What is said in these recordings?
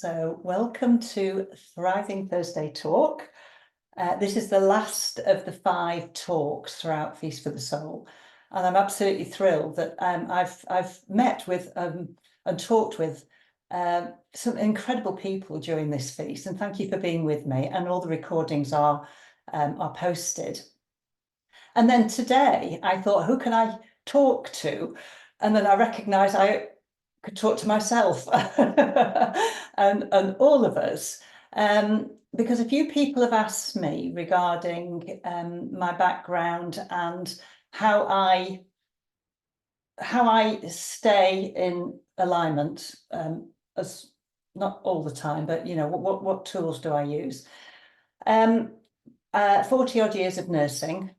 So welcome to Thriving Thursday Talk. This is the last of the 5 talks throughout Feast for the Soul. And I'm absolutely thrilled that I've met with and talked with some incredible people during this feast. And thank you for being with me. And all the recordings are posted. And then today I thought, who can I talk to? And then I recognised I could talk to myself and all of us, because a few people have asked me regarding my background and how I stay in alignment, as not all the time, but you know, what tools do I use? 40 odd years of nursing,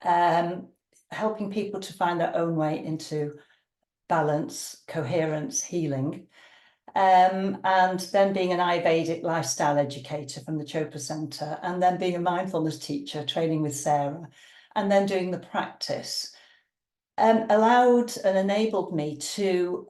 helping people to find their own way into balance, coherence, healing, and then being an Ayurvedic lifestyle educator from the Chopra Centre, and then being a mindfulness teacher, training with Sarah, and then doing the practice, allowed and enabled me to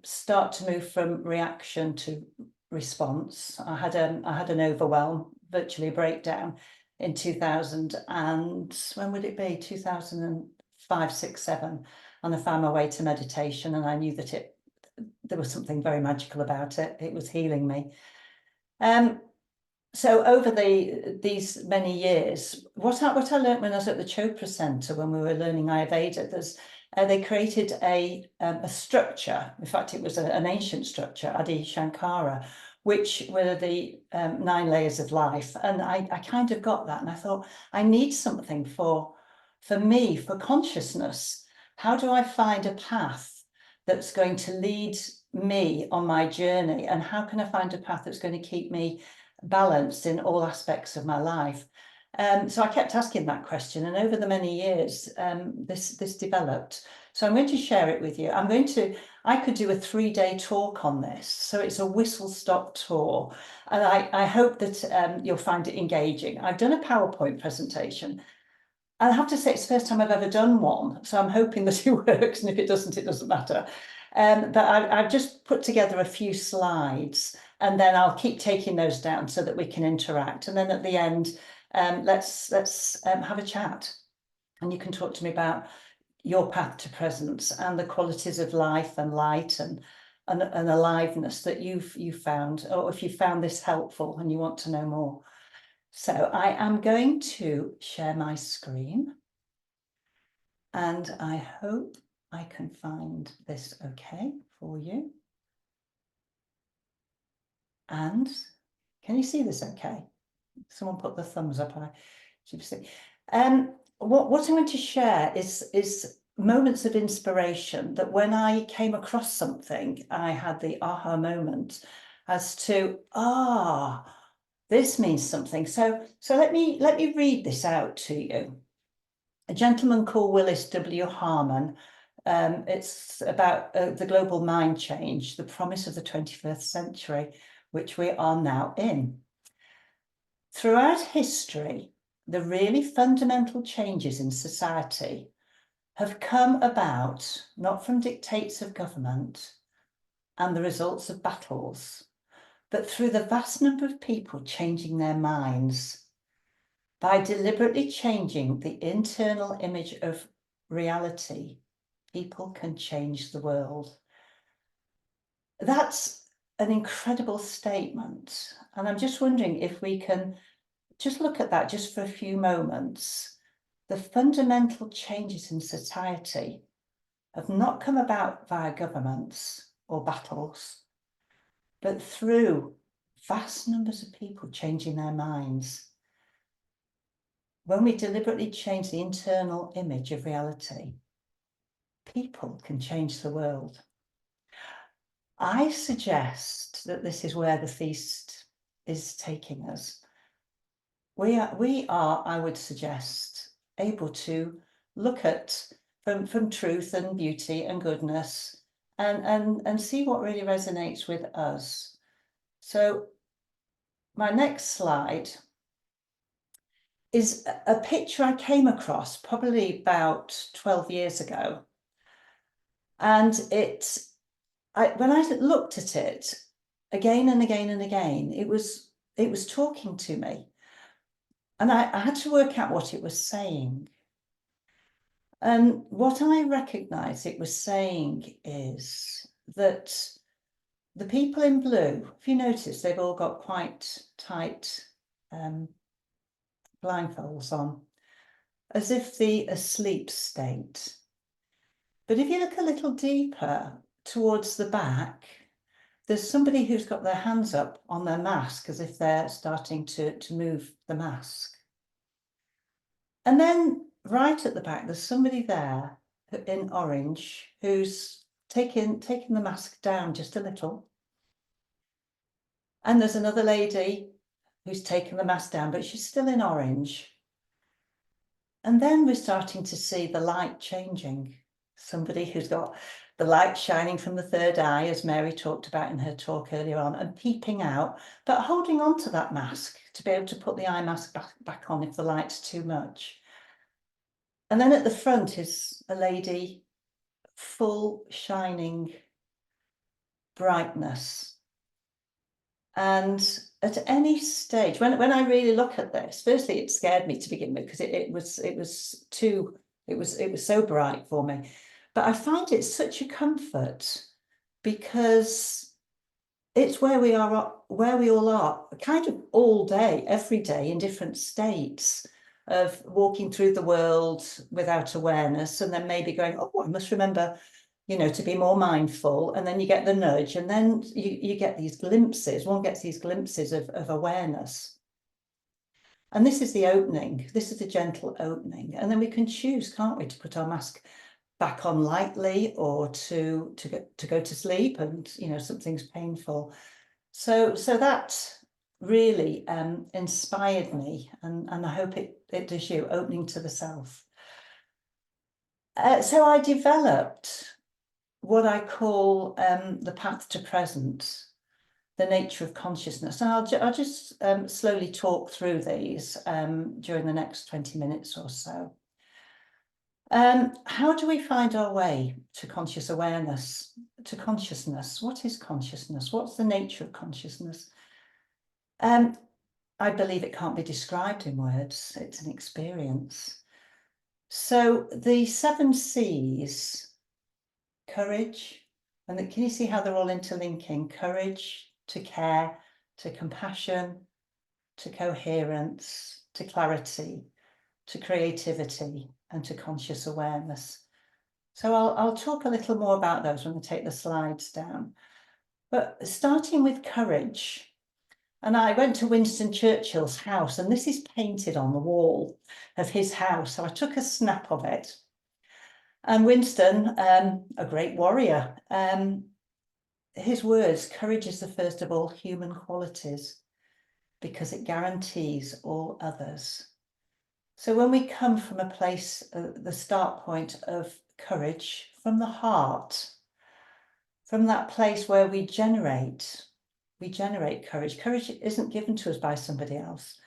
start to move from reaction to response. I had an overwhelm, virtually a breakdown in 2000, and when would it be? 2005, 6, 7. And I found my way to meditation, and I knew that there was something very magical about it. It was healing me. So over these many years, what I learned when I was at the Chopra Centre, when we were learning Ayurveda, they created a structure. In fact, it was an ancient structure, Adi Shankara, which were the 9 layers of life. And I kind of got that, and I thought, I need something for me, for consciousness. How do I find a path that's going to lead me on my journey? And how can I find a path that's going to keep me balanced in all aspects of my life? So I kept asking that question, and over the many years, this developed. So I'm going to share it with you. I could do a 3-day talk on this. So it's a whistle-stop tour. And I hope that you'll find it engaging. I've done a PowerPoint presentation. I have to say, it's the first time I've ever done one, so I'm hoping that it works, and if it doesn't matter. But I've just put together a few slides, and then I'll keep taking those down so that we can interact. And then at the end, let's have a chat, and you can talk to me about your path to presence and the qualities of life and light and aliveness that you've found, or if you found this helpful and you want to know more. So I am going to share my screen, and I hope I can find this okay for you. And can you see this okay? Someone put the thumbs up. I should see. What I want to share is moments of inspiration, that when I came across something, I had the aha moment as to, this means something. So let me read this out to you. A gentleman called Willis W. Harman. It's about the global mind change, the promise of the 21st century, which we are now in. Throughout history, the really fundamental changes in society have come about not from dictates of government and the results of battles, but through the vast number of people changing their minds. By deliberately changing the internal image of reality, people can change the world. That's an incredible statement. And I'm just wondering if we can just look at that just for a few moments. The fundamental changes in society have not come about via governments or battles, but through vast numbers of people changing their minds. When we deliberately change the internal image of reality, people can change the world. I suggest that this is where the feast is taking us. We are, I would suggest, able to look at from truth and beauty and goodness and see what really resonates with us. So my next slide is a picture I came across probably about 12 years ago. And when I looked at it, again and again and again, it was talking to me. And I had to work out what it was saying. And what I recognise it was saying is that the people in blue, if you notice, they've all got quite tight blindfolds on, as if the asleep state. But if you look a little deeper towards the back, there's somebody who's got their hands up on their mask, as if they're starting to move the mask. And then right at the back, there's somebody there in orange who's taking the mask down just a little. And there's another lady who's taken the mask down, but she's still in orange. And then we're starting to see the light changing. Somebody who's got the light shining from the third eye, as Mary talked about in her talk earlier on, and peeping out, but holding on to that mask to be able to put the eye mask back on if the light's too much. And then at the front is a lady, full shining brightness. And at any stage, when I really look at this, firstly, it scared me to begin with, because it was so bright for me. But I find it such a comfort, because it's where we all are, kind of all day, every day, in different states of walking through the world without awareness, and then maybe going, oh, I must remember, to be more mindful. And then you get the nudge, and then you get these glimpses. One gets these glimpses of awareness. And this is the opening. This is the gentle opening. And then we can choose, can't we, to put our mask back on lightly, or to go to sleep, and something's painful. So that really inspired me, and I hope it does you, opening to the self. So I developed what I call the path to presence, the nature of consciousness. And I'll just slowly talk through these during the next 20 minutes or so. How do we find our way to conscious awareness, to consciousness? What is consciousness? What's the nature of consciousness? I believe it can't be described in words. It's an experience. So the 7 C's, courage, and can you see how they're all interlinking? Courage, to care, to compassion, to coherence, to clarity, to creativity, and to conscious awareness. So I'll talk a little more about those when I take the slides down. But starting with courage, and I went to Winston Churchill's house, and this is painted on the wall of his house. So I took a snap of it. And Winston, a great warrior, his words, courage is the first of all human qualities, because it guarantees all others. So when we come from a place, the start point of courage, from the heart, from that place where we generate courage. Courage isn't given to us by somebody else.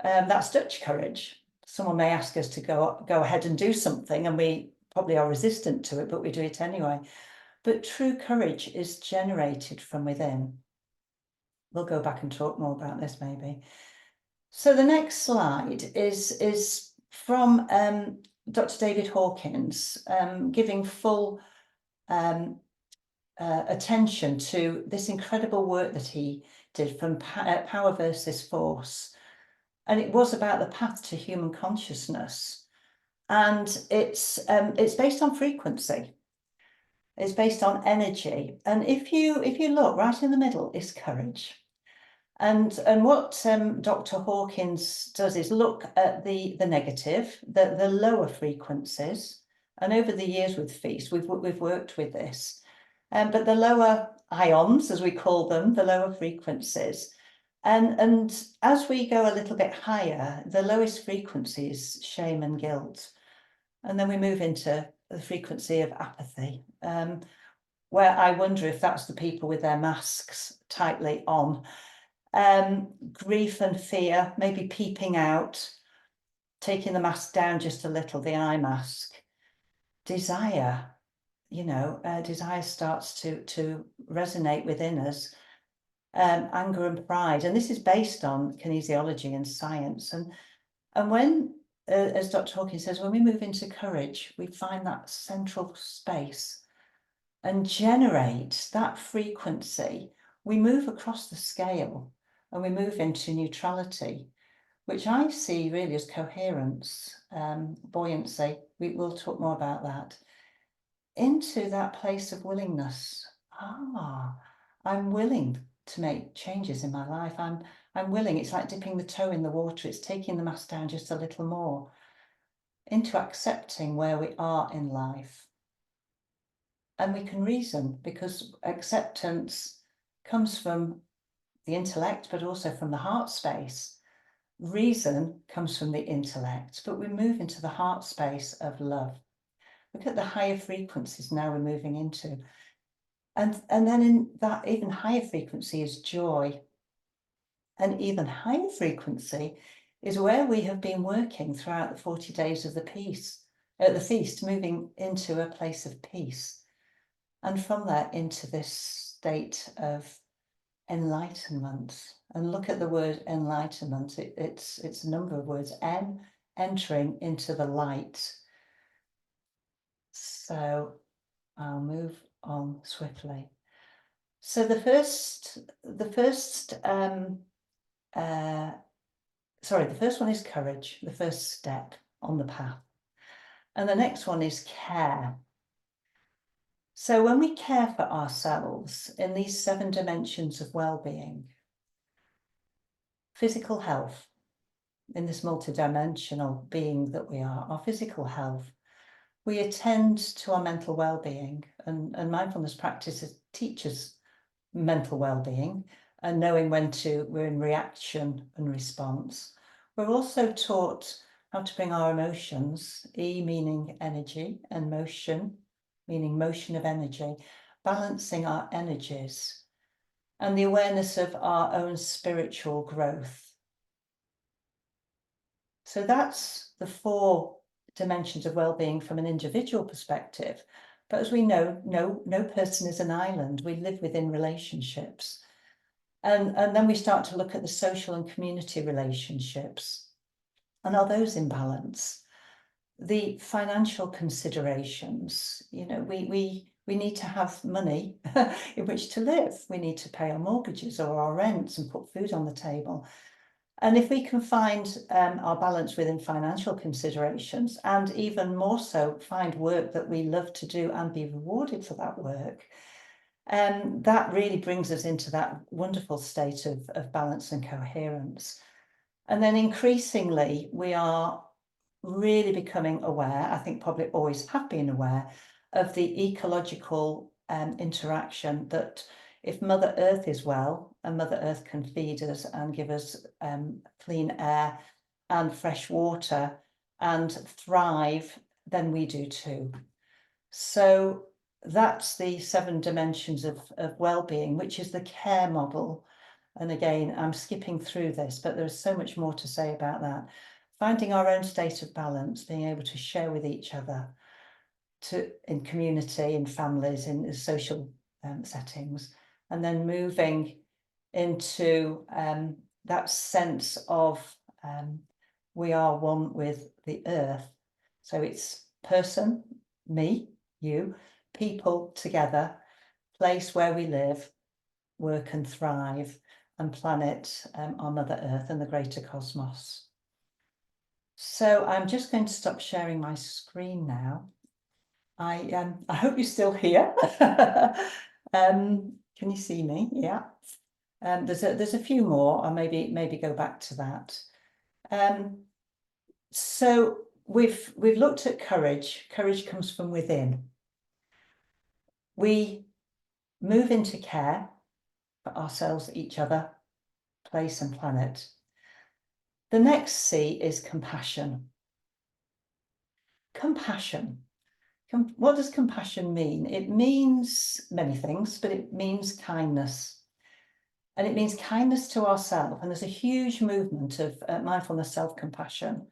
That's Dutch courage. Someone may ask us to go ahead and do something, and we probably are resistant to it, but we do it anyway. But true courage is generated from within. We'll go back and talk more about this maybe. So the next slide is from Dr. David Hawkins, giving full attention to this incredible work that he did from Power versus Force. And it was about the path to human consciousness. And it's based on frequency. It's based on energy. And if you look, right in the middle is courage. And what Dr. Hawkins does is look at the negative, the lower frequencies. And over the years with Feast, we've worked with this. But the lower ions, as we call them, the lower frequencies. And as we go a little bit higher, the lowest frequency is shame and guilt. And then we move into the frequency of apathy, where I wonder if that's the people with their masks tightly on. Grief and fear, maybe peeping out, taking the mask down just a little, the eye mask. Desire, desire starts to resonate within us. anger and pride. And this is based on kinesiology and science. And when, as Dr. Hawkins says, when we move into courage, we find that central space and generate that frequency. We move across the scale and we move into neutrality, which I see really as coherence, buoyancy. We will talk more about that. Into that place of willingness. I'm willing to make changes in my life. I'm willing. It's like dipping the toe in the water. It's taking the mask down just a little more into accepting where we are in life. And we can reason, because acceptance comes from the intellect, but also from the heart space. Reason comes from the intellect, but we move into the heart space of love. Look at the higher frequencies now we're moving into. And then in that even higher frequency is joy. And even higher frequency is where we have been working throughout the 40 days of the feast, moving into a place of peace. And from there into this state of enlightenment. And look at the word enlightenment. It's a number of words. Entering into the light. So I'll move on swiftly. So the first one is courage, the first step on the path. And the next one is care. So when we care for ourselves in these 7 dimensions of well-being, physical health, in this multidimensional being that we are, our physical health, we attend to our mental well-being, and mindfulness practice teaches mental well-being and knowing when we're in reaction and response. We're also taught how to bring our emotions, E meaning energy, and motion meaning motion of energy, balancing our energies, and the awareness of our own spiritual growth. So that's the 4 dimensions of well-being from an individual perspective. But as we know, no person is an island. We live within relationships. And then we start to look at the social and community relationships. And are those in balance? The financial considerations, we need to have money in which to live. We need to pay our mortgages or our rents and put food on the table. And if we can find our balance within financial considerations, and even more so, find work that we love to do and be rewarded for that work, that really brings us into that wonderful state of balance and coherence. And then increasingly, we are really becoming aware, I think probably always have been aware, of the ecological interaction that if Mother Earth is well, and Mother Earth can feed us and give us clean air and fresh water and thrive, then we do too. So that's the 7 dimensions of well-being, which is the care model. And again, I'm skipping through this, but there's so much more to say about that. Finding our own state of balance, being able to share with each other, in community, in families, in social settings, and then moving into that sense of we are one with the earth. So it's person, me, you, people together, place where we live, work and thrive, and planet, our Mother Earth and the greater cosmos. So I'm just going to stop sharing my screen now. I hope you're still here. Can you see me? Yeah. There's a few more. I'll maybe go back to that. So we've looked at courage. Courage comes from within. We move into care for ourselves, each other, place and planet. The next C is compassion. Compassion. What does compassion mean? It means many things, but it means kindness. And it means kindness to ourselves. And there's a huge movement of mindfulness self-compassion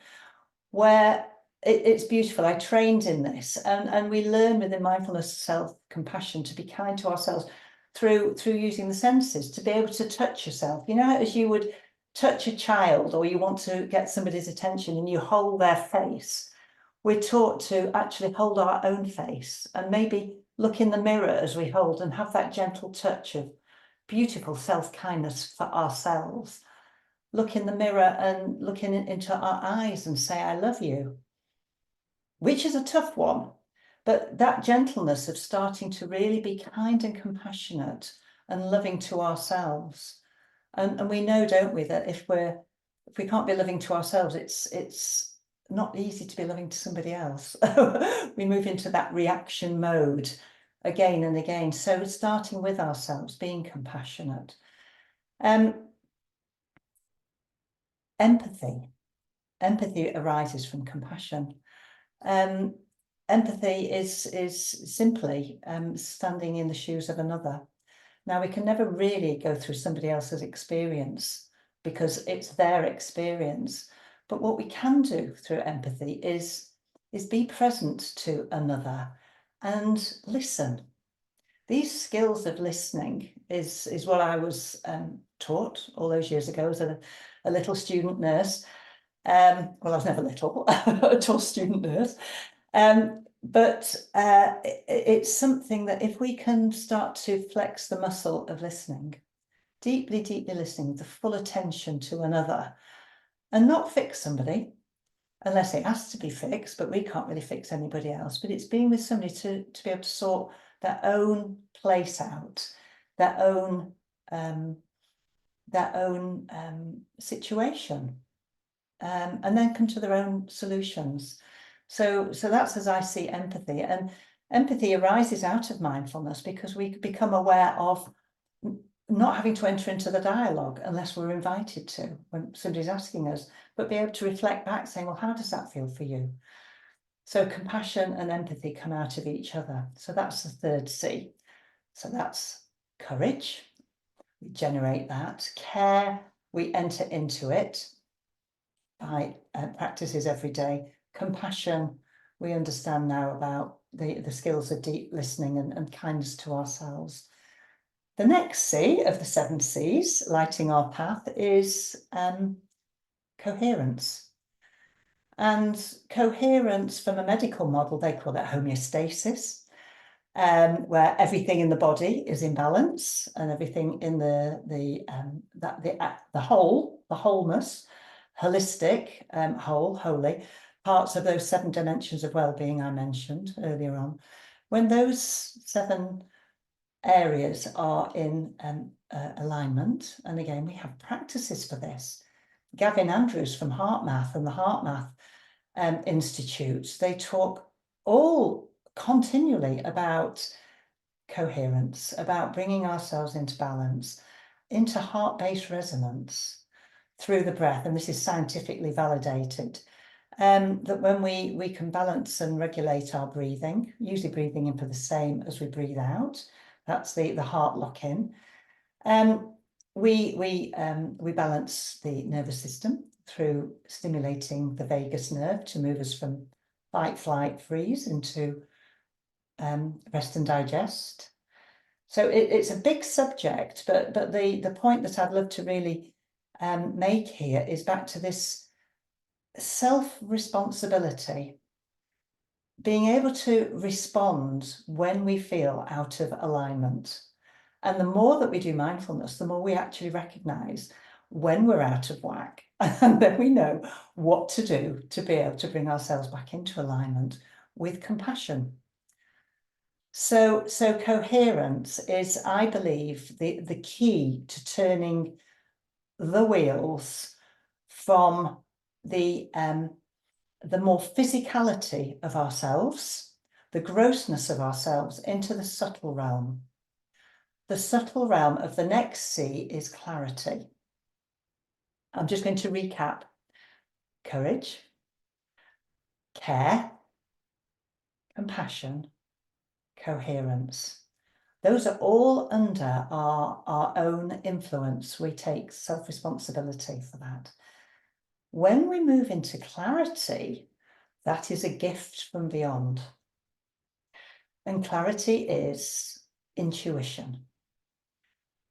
where it's beautiful. I trained in this, and we learn within mindfulness self-compassion to be kind to ourselves through using the senses, to be able to touch yourself. You know, as you would touch a child, or you want to get somebody's attention and you hold their face, we're taught to actually hold our own face and maybe look in the mirror as we hold and have that gentle touch of beautiful self-kindness for ourselves. Look in the mirror and look into our eyes and say, I love you, which is a tough one. But that gentleness of starting to really be kind and compassionate and loving to ourselves. And we know, don't we, that if we can't be loving to ourselves, it's not easy to be loving to somebody else. We move into that reaction mode again and again. So starting with ourselves, being compassionate. Empathy. Empathy arises from compassion. Empathy is simply standing in the shoes of another. Now, we can never really go through somebody else's experience because it's their experience. But what we can do through empathy is be present to another and listen. These skills of listening is what I was taught all those years ago as a little student nurse. Well, I was never little, a tall student nurse. But it's something that if we can start to flex the muscle of listening, deeply, deeply listening with the full attention to another, and not fix somebody, unless it has to be fixed, but we can't really fix anybody else. But it's being with somebody to be able to sort their own place out, their own situation, and then come to their own solutions. So that's as I see empathy. And empathy arises out of mindfulness because we become aware of not having to enter into the dialogue unless we're invited to, when somebody's asking us, but be able to reflect back saying, well, how does that feel for you? So compassion and empathy come out of each other. So that's the third C. So that's courage. We generate that. Care, we enter into it by practices every day. Compassion, we understand now about the skills of deep listening and kindness to ourselves. The next C of the 7 C's, lighting our path, is coherence. And coherence, from a medical model, they call it homeostasis, where everything in the body is in balance and everything in the wholeness, holistic, holy, parts of those 7 dimensions of well-being I mentioned earlier on. When those 7 areas are in alignment, and again, we have practices for this. Gavin Andrews from HeartMath and the HeartMath Institutes, they talk all continually about coherence, about bringing ourselves into balance, into heart-based resonance through the breath. And this is scientifically validated, that when we can balance and regulate our breathing, usually breathing in for the same as we breathe out, that's the heart lock-in. We balance the nervous system through stimulating the vagus nerve to move us from fight, flight, freeze into rest and digest. So it's a big subject, but the point that I'd love to really make here is back to this self-responsibility, being able to respond when we feel out of alignment. And the more that we do mindfulness, the more we actually recognize when we're out of whack, and then we know what to do to be able to bring ourselves back into alignment with compassion. So coherence is, I believe, the key to turning the wheels from the more physicality of ourselves, the grossness of ourselves, into the subtle realm. The subtle realm of the next C is clarity. I'm just going to recap: courage, care, compassion, coherence. Those are all under our own influence. We take self-responsibility for that. When we move into clarity, that is a gift from beyond. And clarity is intuition.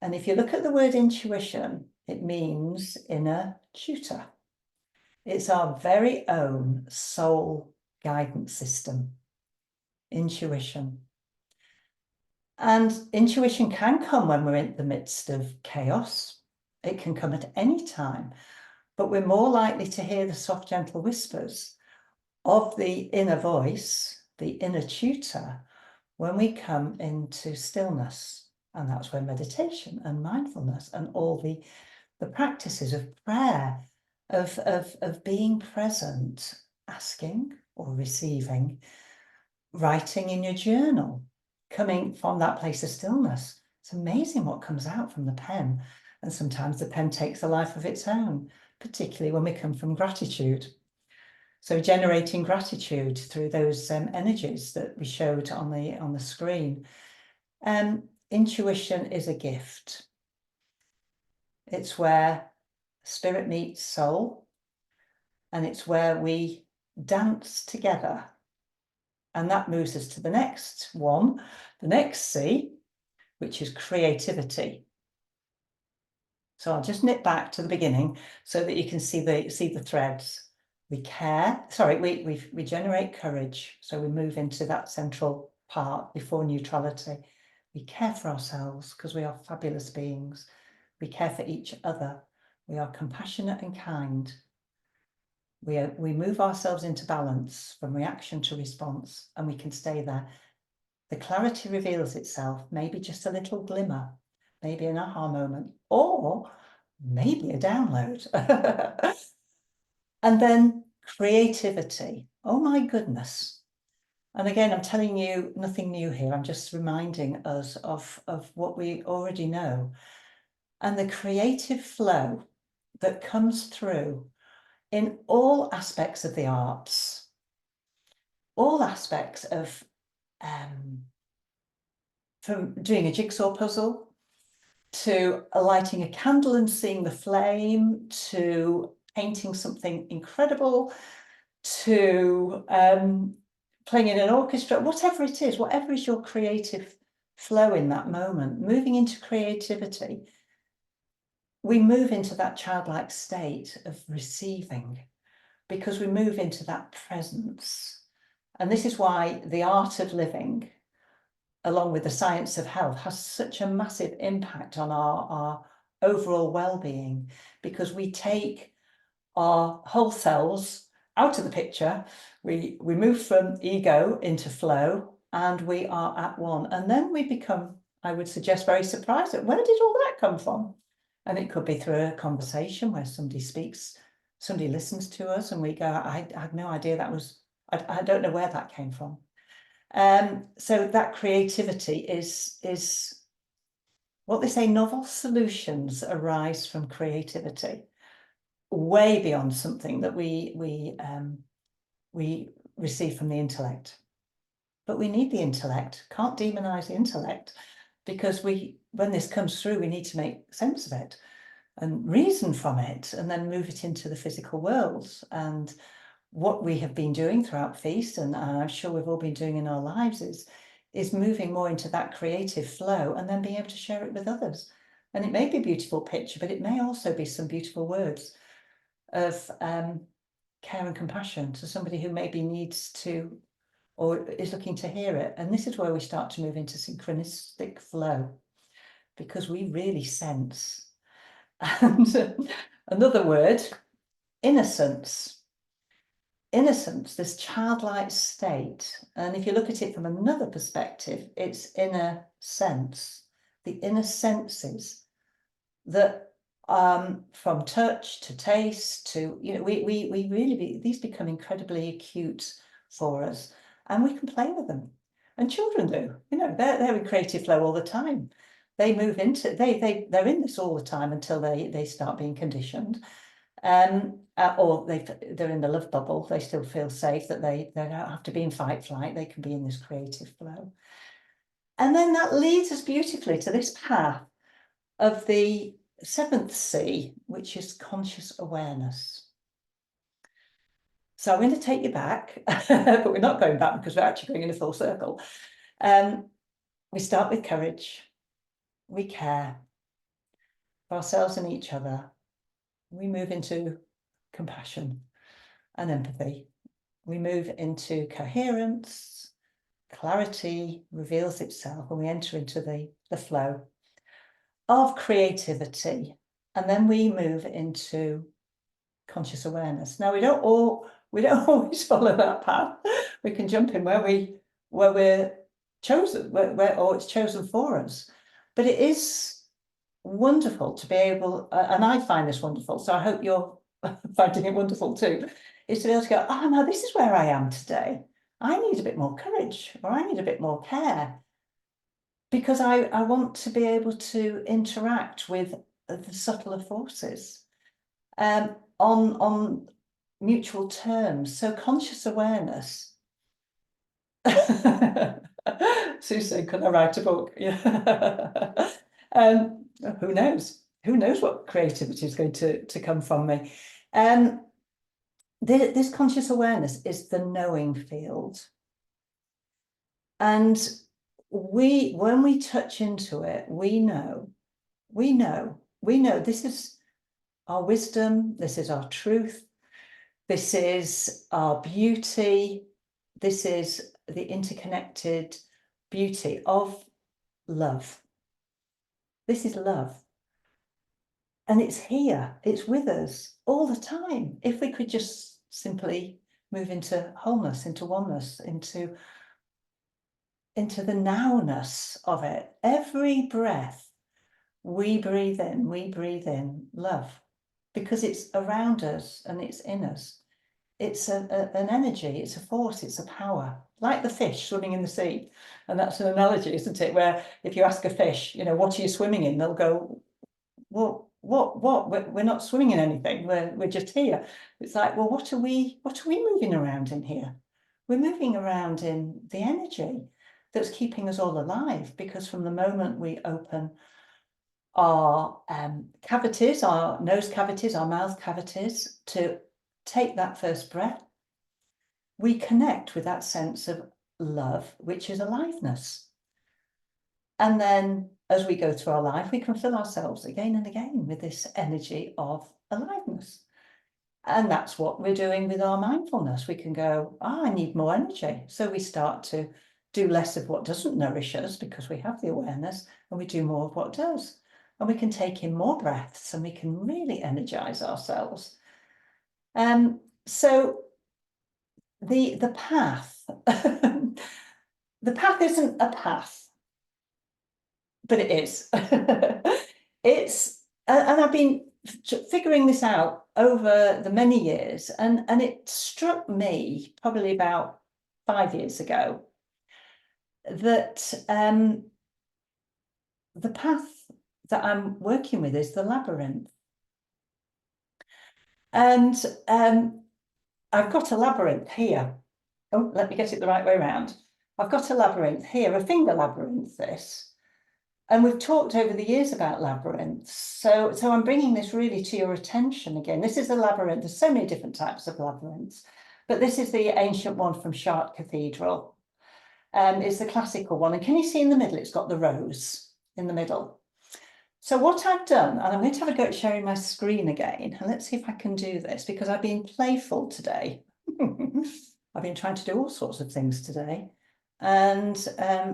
And if you look at the word intuition, it means inner tutor. It's our very own soul guidance system, intuition. And intuition can come when we're in the midst of chaos. It can come at any time, but we're more likely to hear the soft, gentle whispers of the inner voice, the inner tutor, when we come into stillness. And that's where meditation and mindfulness and all the practices of prayer, of being present, asking or receiving, writing in your journal, coming from that place of stillness. It's amazing what comes out from the pen. And sometimes the pen takes a life of its own, particularly when we come from gratitude. So generating gratitude through those energies that we showed on the screen. Intuition is a gift. It's where spirit meets soul, and it's where we dance together. And that moves us to the next one, the next C, which is creativity. So I'll just knit back to the beginning so that you can see the threads. We care, sorry, we generate courage. So we move into that central part before neutrality. We care for ourselves because we are fabulous beings. We care for each other. We are compassionate and kind. We move ourselves into balance from reaction to response, and we can stay there. The clarity reveals itself, maybe just a little glimmer, maybe an aha moment, or maybe a download. And then creativity. Oh my goodness. And again, I'm telling you nothing new here. I'm just reminding us of what we already know. And the creative flow that comes through in all aspects of the arts, all aspects of from doing a jigsaw puzzle, to lighting a candle and seeing the flame, to painting something incredible, to playing in an orchestra, whatever it is, whatever is your creative flow in that moment, moving into creativity, we move into that childlike state of receiving, because we move into that presence. And this is why the art of living, along with the science of health, has such a massive impact on our overall well-being, because we take our whole selves out of the picture. We move from ego into flow, and we are at one. And then we become, I would suggest, very surprised at where did all that come from? And it could be through a conversation where somebody speaks, somebody listens to us, and we go, I had no idea that was, I don't know where that came from. So that creativity is what they say, novel solutions arise from creativity, way beyond something that we receive from the intellect. But we need the intellect, can't demonize the intellect, because when this comes through, we need to make sense of it and reason from it, and then move it into the physical world. And what we have been doing throughout Feast, and I'm sure we've all been doing in our lives, is moving more into that creative flow, and then being able to share it with others. And it may be a beautiful picture, but it may also be some beautiful words of care and compassion to somebody who maybe needs to, or is looking to hear it. And this is where we start to move into synchronistic flow, because we really sense. And another word, innocence. Innocence, this childlike state. And if you look at it from another perspective, it's inner sense, the inner senses that from touch to taste to, we really, these become incredibly acute for us, and we can play with them. And children do, they're in creative flow all the time. They move into, they're in this all the time until they start being conditioned. Or they're in the love bubble. They still feel safe, that they don't have to be in fight flight. They can be in this creative flow. And then that leads us beautifully to this path of the 7th C, which is conscious awareness. So I'm going to take you back, but we're not going back because we're actually going in a full circle. We start with courage. We care. of ourselves and each other, we move into compassion and empathy. We move into coherence, clarity reveals itself, and we enter into the flow of creativity. And then we move into conscious awareness. Now, we don't always follow that path. We can jump in where we're chosen, or it's chosen for us. But it is wonderful to be able, and I find this wonderful, so I hope you're finding it wonderful too, is to be able to go, oh no, this is where I am today. I need a bit more courage, or I need a bit more care, because I want to be able to interact with the subtler forces on mutual terms. So conscious awareness. Sue said, could I write a book? Yeah. Who knows? Who knows what creativity is going to come from me? This conscious awareness is the knowing field. And when we touch into it, we know this is our wisdom, this is our truth, this is our beauty, this is the interconnected beauty of love. This is love. And it's here, it's with us all the time. If we could just simply move into wholeness, into oneness, into the nowness of it. Every breath we breathe in love, because it's around us and it's in us. It's an energy, it's a force, it's a power, like the fish swimming in the sea. And that's an analogy, isn't it? Where if you ask a fish, what are you swimming in? They'll go, well, what? We're not swimming in anything. We're just here. It's like, well, what are we moving around in here? We're moving around in the energy that's keeping us all alive, because from the moment we open our cavities, our nose cavities, our mouth cavities, to take that first breath, we connect with that sense of love, which is aliveness. And then as we go through our life, we can fill ourselves again and again with this energy of aliveness. And that's what we're doing with our mindfulness. We can go, I need more energy. So we start to do less of what doesn't nourish us, because we have the awareness, and we do more of what does. And we can take in more breaths, and we can really energize ourselves. So the path, the path isn't a path, but it is. It's, and I've been figuring this out over the many years, and it struck me probably about 5 years ago that the path that I'm working with is the labyrinth. And I've got a labyrinth here. Oh, let me get it the right way around. I've got a labyrinth here, a finger labyrinth, this. And we've talked over the years about labyrinths. So I'm bringing this really to your attention again. This is a labyrinth. There's so many different types of labyrinths, but this is the ancient one from Chartres Cathedral. It's the classical one. And can you see in the middle, it's got the rose in the middle. So what I've done, and I'm going to have a go at sharing my screen again, and let's see if I can do this, because I've been playful today. I've been trying to do all sorts of things today. And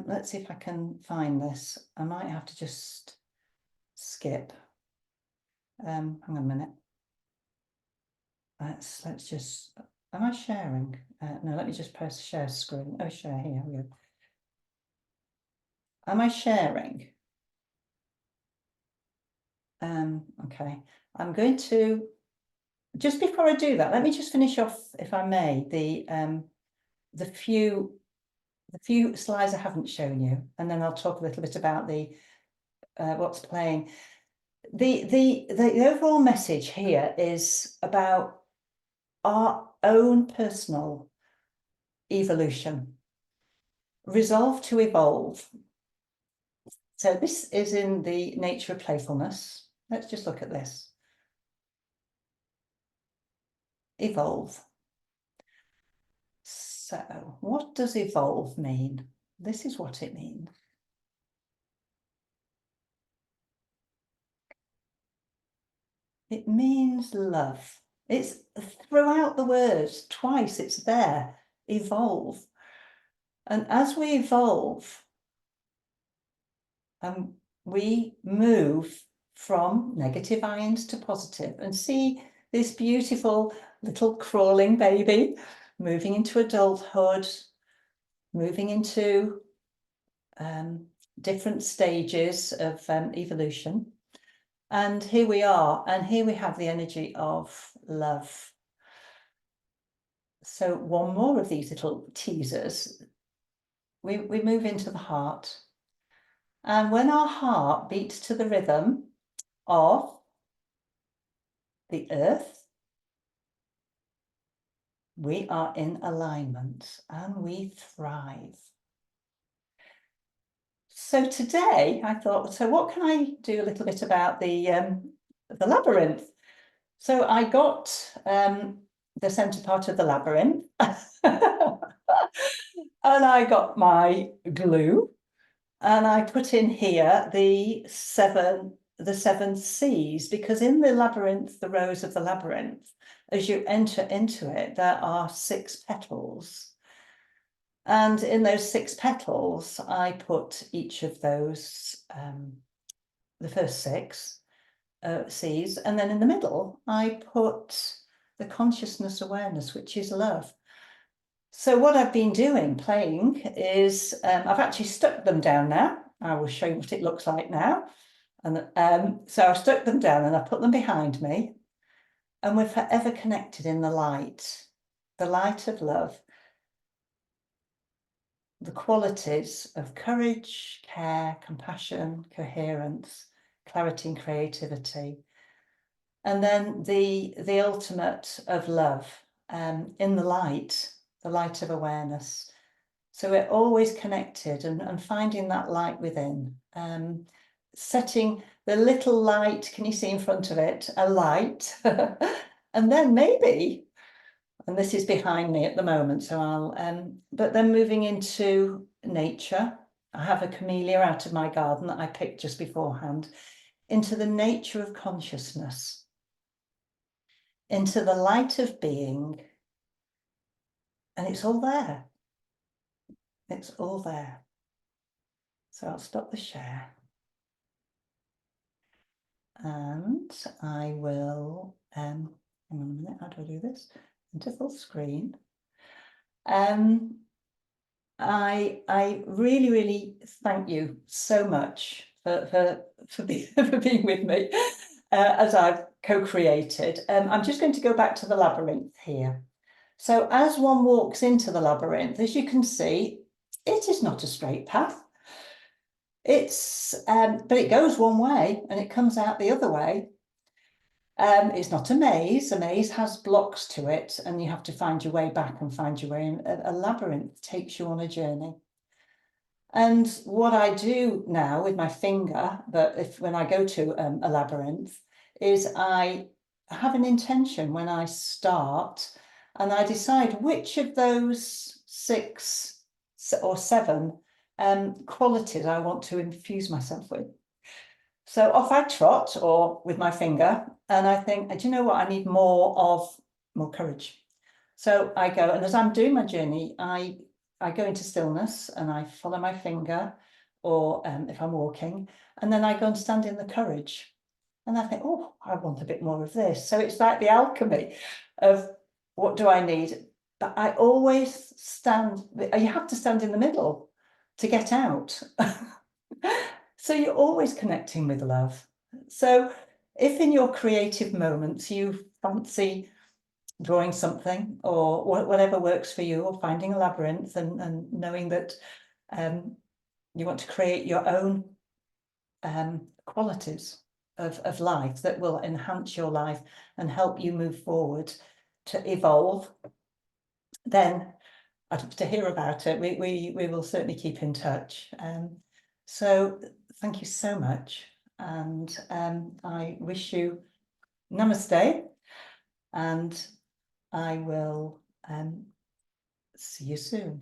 let's see if I can find this. I might have to just skip. Hang on a minute. Let's just, am I sharing? No, let me just press share screen. Oh, share, here we go. Am I sharing? Okay, I'm going to, just before I do that, let me just finish off, if I may, the few slides I haven't shown you, and then I'll talk a little bit about the what's playing. The overall message here is about our own personal evolution, resolve to evolve. So this is in the nature of playfulness. Let's just look at this. Evolve. So what does evolve mean? This is what it means. It means love. It's throughout the words, twice it's there, evolve. And as we evolve, we move from negative ions to positive, and see this beautiful little crawling baby moving into adulthood, moving into different stages of evolution. And here we are, and here we have the energy of love. So one more of these little teasers. We move into the heart. And when our heart beats to the rhythm of the earth, we are in alignment and we thrive. So today I thought, so what can I do a little bit about the labyrinth? So I got the centre part of the labyrinth and I got my glue and I put in here the seven C's, because in the labyrinth, the rows of the labyrinth, as you enter into it, there are 6 petals. And in those 6 petals, I put each of those, the first 6 C's, and then in the middle, I put the consciousness awareness, which is love. So what I've been doing, playing, is I've actually stuck them down now. I will show you what it looks like now. And so I've stuck them down and I put them behind me, and we're forever connected in the light of love. The qualities of courage, care, compassion, coherence, clarity and creativity. And then the ultimate of love in the light of awareness. So we're always connected, and finding that light within, setting the little light, can you see in front of it, a light, and then maybe, and this is behind me at the moment, so I'll, but then moving into nature. I have a camellia out of my garden that I picked just beforehand, into the nature of consciousness, into the light of being, and it's all there. It's all there. So I'll stop the share. And I will, hang on a minute, how do I do this? Into full screen. I really, really thank you so much for being with me as I've co-created. I'm just going to go back to the labyrinth here. So as one walks into the labyrinth, as you can see, it is not a straight path. It's but it goes one way and it comes out the other way. It's not a maze. A maze has blocks to it, and you have to find your way back and find your way in. A labyrinth takes you on a journey. And what I do now with my finger, but when I go to a labyrinth, is I have an intention when I start, and I decide which of those 6 or 7 qualities I want to infuse myself with. So off I trot, or with my finger, and I think, do you know what? I need more courage. So I go, and as I'm doing my journey, I go into stillness and I follow my finger, or if I'm walking, and then I go and stand in the courage. And I think, oh, I want a bit more of this. So it's like the alchemy of what do I need? But I always stand, you have to stand in the middle to get out. So you're always connecting with love. So if in your creative moments you fancy drawing something, or whatever works for you, or finding a labyrinth, and knowing that you want to create your own qualities of life that will enhance your life and help you move forward to evolve, then I'd love to hear about it. We will certainly keep in touch. So thank you so much, and I wish you namaste, and I will see you soon.